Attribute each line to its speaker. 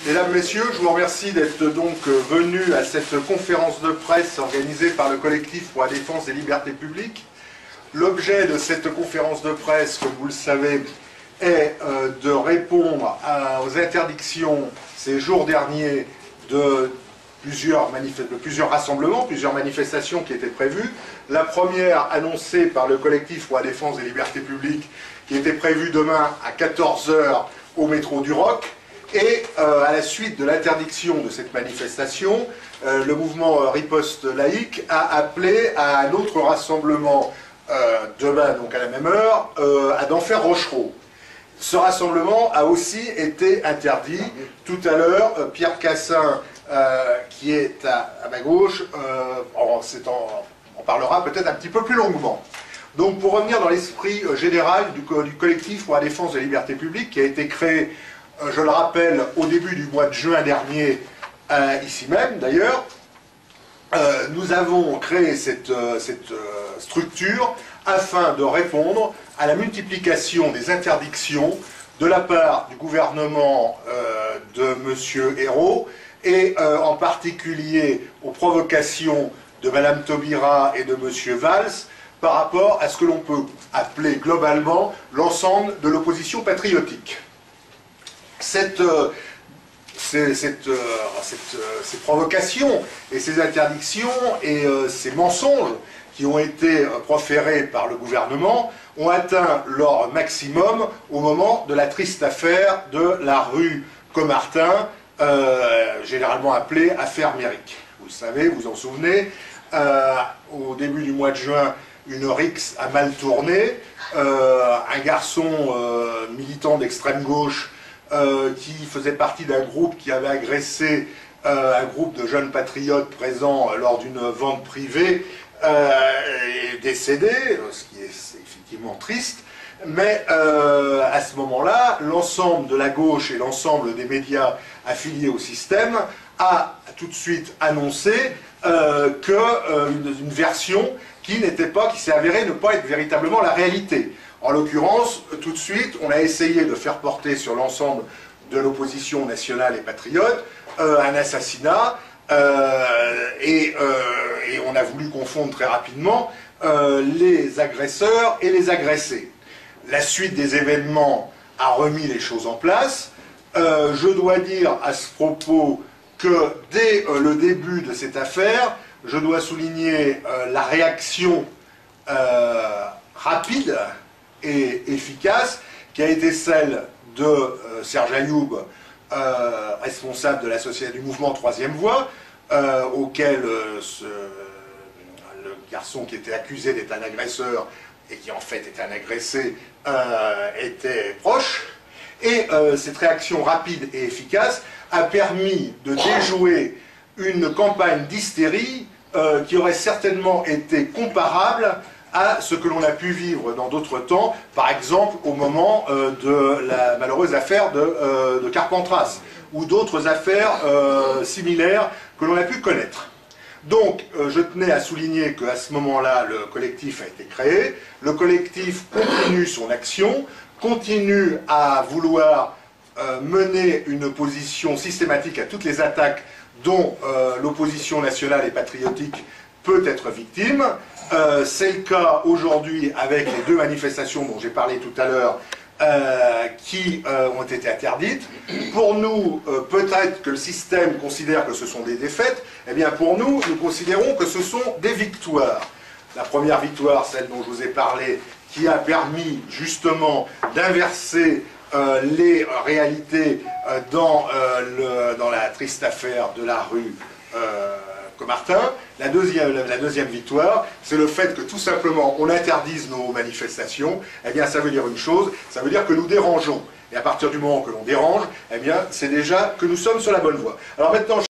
Speaker 1: Mesdames, Messieurs, je vous remercie d'être donc venus à cette conférence de presse organisée par le collectif pour la défense des libertés publiques. L'objet de cette conférence de presse, comme vous le savez, est de répondre aux interdictions ces jours derniers de plusieurs rassemblements, plusieurs manifestations qui étaient prévues. La première annoncée par le collectif pour la défense des libertés publiques, qui était prévue demain à 14 h au métro du Roc. Et à la suite de l'interdiction de cette manifestation, le mouvement Riposte laïque a appelé à un autre rassemblement demain, donc à la même heure, à d'Enfer-Rochereau. Ce rassemblement a aussi été interdit. Tout à l'heure, Pierre Cassin, qui est à ma gauche, en parlera peut-être un petit peu plus longuement. Donc pour revenir dans l'esprit général du collectif pour la défense des libertés publiques, qui a été créé, je le rappelle, au début du mois de juin dernier, ici même d'ailleurs, nous avons créé cette structure afin de répondre à la multiplication des interdictions de la part du gouvernement de M. Ayrault et en particulier aux provocations de Mme Taubira et de M. Valls par rapport à ce que l'on peut appeler globalement l'ensemble de l'opposition patriotique. Ces provocations et ces interdictions et ces mensonges qui ont été proférés par le gouvernement ont atteint leur maximum au moment de la triste affaire de la rue Caumartin, généralement appelée affaire Méric. Vous le savez, vous vous en souvenez, au début du mois de juin, une rixe a mal tourné, un garçon militant d'extrême gauche qui faisait partie d'un groupe qui avait agressé un groupe de jeunes patriotes présents lors d'une vente privée est décédé, ce qui est effectivement triste, mais à ce moment-là, l'ensemble de la gauche et l'ensemble des médias affiliés au système a tout de suite annoncé une version qui s'est avérée ne pas être véritablement la réalité. En l'occurrence, tout de suite, on a essayé de faire porter sur l'ensemble de l'opposition nationale et patriote un assassinat, et on a voulu confondre très rapidement les agresseurs et les agressés. La suite des événements a remis les choses en place. Je dois dire à ce propos que dès le début de cette affaire, je dois souligner la réaction rapide et efficace qui a été celle de Serge Ayoub, responsable de du mouvement Troisième Voie, auquel le garçon qui était accusé d'être un agresseur et qui en fait était un agressé était proche. Et cette réaction rapide et efficace a permis de déjouer une campagne d'hystérie qui aurait certainement été comparable à ce que l'on a pu vivre dans d'autres temps, par exemple au moment de la malheureuse affaire de Carpentras, ou d'autres affaires similaires que l'on a pu connaître. Donc, je tenais à souligner qu'à ce moment-là, le collectif a été créé, le collectif continue son action, continue à vouloir mener une opposition systématique à toutes les attaques dont l'opposition nationale et patriotique peut être victime. C'est le cas aujourd'hui avec les deux manifestations dont j'ai parlé tout à l'heure qui ont été interdites. Pour nous, peut-être que le système considère que ce sont des défaites, eh bien pour nous, nous considérons que ce sont des victoires. La première victoire, celle dont je vous ai parlé, qui a permis justement d'inverser les réalités dans la triste affaire de la rue Caumartin. La deuxième victoire, c'est le fait que tout simplement on interdise nos manifestations. Eh bien ça veut dire une chose, ça veut dire que nous dérangeons. Et à partir du moment que l'on dérange, eh bien c'est déjà que nous sommes sur la bonne voie. Alors maintenant,